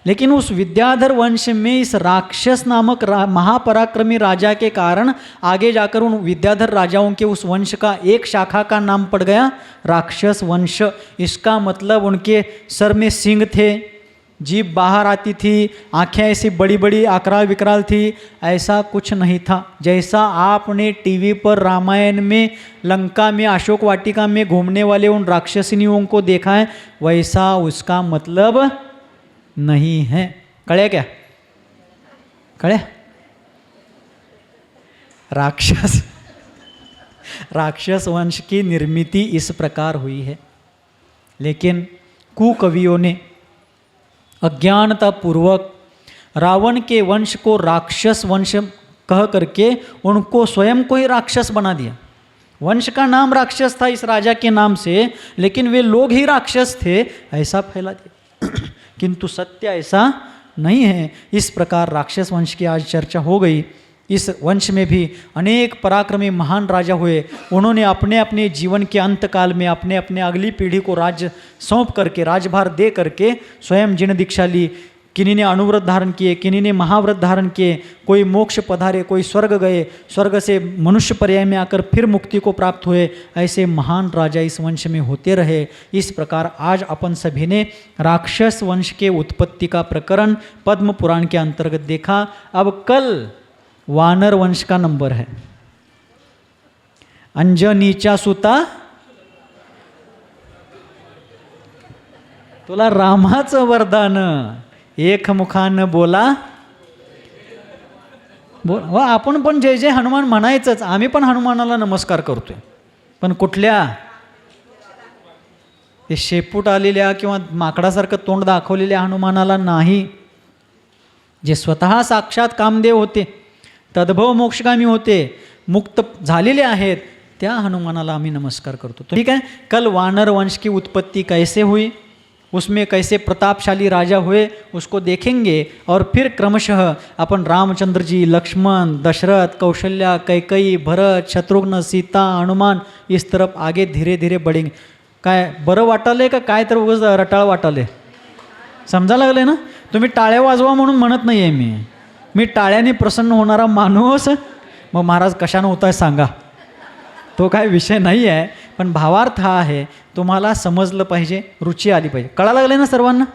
लेकिन उस विद्याधर वंश में इस राक्षस नामक महापराक्रमी राजा के कारण आगे जाकर उन विद्याधर राजाओं के उस वंश का एक शाखा का नाम पड़ गया राक्षस वंश। इसका मतलब उनके सर में सींग थे, जीभ बाहर आती थी, आंखें ऐसी बड़ी बड़ी अकराल विकराल थी। ऐसा कुछ नहीं था। जैसा आपने टीवी पर रामायण में लंका में अशोक वाटिका में घूमने वाले उन राक्षसिनियों को देखा है, वैसा उसका मतलब नहीं है। कड़े क्या? कड़े? राक्षस वंश की निर्मिति इस प्रकार हुई है। लेकिन कुकवियों ने अज्ञानता पूर्वक रावण के वंश को राक्षस वंश कह करके उनको स्वयं को ही राक्षस बना दिया। वंश का नाम राक्षस था इस राजा के नाम से, लेकिन वे लोग ही राक्षस थे, ऐसा फैला दिया। किंतु सत्य ऐसा नहीं है। इस प्रकार राक्षस वंश की आज चर्चा हो गई। इस वंश में भी अनेक पराक्रमी महान राजा हुए। उन्होंने अपने अपने जीवन के अंत काल में अपने अपने अगली पीढ़ी को राज्य सौंप करके, राजभार दे करके स्वयं जिन दीक्षा ली। किन्हीं ने अनुव्रत धारण किए, किन्हीं ने महाव्रत धारण किए, कोई मोक्ष पधारे, कोई स्वर्ग गए, स्वर्ग से मनुष्य पर्याय में आकर फिर मुक्ति को प्राप्त हुए। ऐसे महान राजा इस वंश में होते रहे। इस प्रकार आज अपन सभी ने राक्षस वंश के उत्पत्ति का प्रकरण पद्म पुराण के अंतर्गत देखा। अब कल वानर वंश का नंबर है। अंजनीचा सुता तुला रामाचं वरदान, एक मुखानं बोला व आपण पण जय जय हनुमान म्हणायचंच। आम्ही पण हनुमानाला नमस्कार करतोय, पण कुठल्या? ते शेपूट आलेल्या किंवा माकडासारखं तोंड दाखवलेल्या हनुमानाला नाही। जे स्वतः साक्षात कामदेव होते, तद्भव मोक्षगामी होते, मुक्त झालेले आहेत, त्या हनुमानाला आम्ही नमस्कार करतो। तो ठीक है। कल वानर वंश की उत्पत्ति कैसे हुई, उसमें कैसे प्रतापशाली राजा हुए, उसको देखेंगे। और फिर क्रमशः अपन रामचंद्र जी, लक्ष्मण, दशरथ, कौशल्या, कैकई, भरत, शत्रुघ्न, सीता, हनुमान इस तरफ आगे धीरे धीरे बढ़ेंगे। काय बरं वाटाले का काय तर उगाच रटाळ वाटाले? समजा लागले ना? तुम्ही टाळ्या वाजवा म्हणून म्हणत नाही आहे मी टाळ्याने प्रसन्न होणारा माणूस। मग महाराज कशानं होत आहे सांगा, तो काय विषय नाही आहे, पण भावार्थ हा आहे, तुम्हाला समजलं पाहिजे, रुचि आली पाहिजे। कळा लागले ना सर्वांना?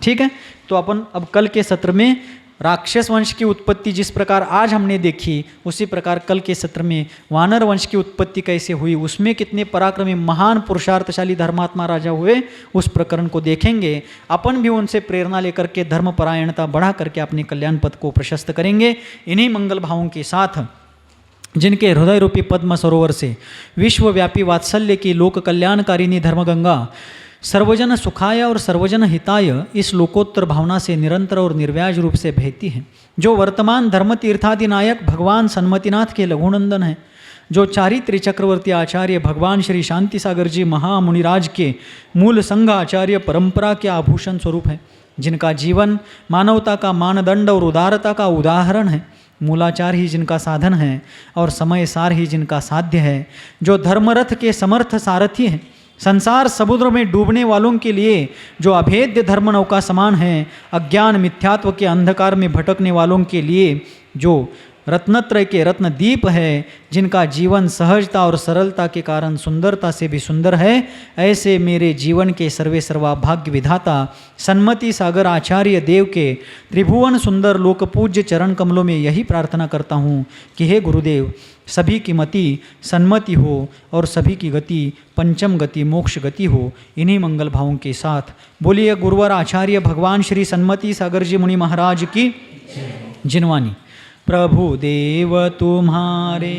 ठीक है। तो अपन अब कल के सत्र में राक्षस वंश की उत्पत्ति जिस प्रकार आज हमने देखी, उसी प्रकार कल के सत्र में वानर वंश की उत्पत्ति कैसे हुई, उसमें कितने पराक्रमी महान पुरुषार्थशाली धर्मात्मा राजा हुए, उस प्रकरण को देखेंगे। अपन भी उनसे प्रेरणा लेकर के धर्मपरायणता बढ़ा करके अपने कल्याण पथ को प्रशस्त करेंगे। इन्हीं मंगल भावों के साथ जिनके हृदय रूपी पद्म सरोवर से विश्वव्यापी वात्सल्य की लोक कल्याणकारिणी धर्मगंगा सर्वजन सुखाय और सर्वजन हिताय इस लोकोत्तर भावना से निरंतर और निर्व्याज रूप से बहती है, जो वर्तमान धर्म तीर्थादिनायक भगवान सन्मतिनाथ के लघुनंदन हैं, जो चारित्र चक्रवर्ती आचार्य भगवान श्री शांति सागर जी महामुनिराज के मूल संघ आचार्य परंपरा के आभूषण स्वरूप है, जिनका जीवन मानवता का मानदंड और उदारता का उदाहरण है, मूलाचार ही जिनका साधन है और समय सार ही जिनका साध्य है, जो धर्मरथ के समर्थ सारथी हैं, संसार समुद्र में डूबने वालों के लिए जो अभेद्य धर्म नौका समान है, अज्ञान मिथ्यात्व के अंधकार में भटकने वालों के लिए जो रत्नत्रय के रत्न दीप है, जिनका जीवन सहजता और सरलता के कारण सुंदरता से भी सुंदर है, ऐसे मेरे जीवन के सर्वे सर्वा भाग्य विधाता सन्मति सागर आचार्य देव के त्रिभुवन सुंदर लोकपूज्य चरण कमलों में यही प्रार्थना करता हूँ कि हे गुरुदेव, सभी की मति सन्मति हो और सभी की गति पंचम गति मोक्ष गति हो। इन्हीं मंगल भावों के साथ बोलिए गुरुवर आचार्य भगवान श्री सन्मति सागर जी मुनि महाराज की जिनवानी। प्रभु देव तुम्हारे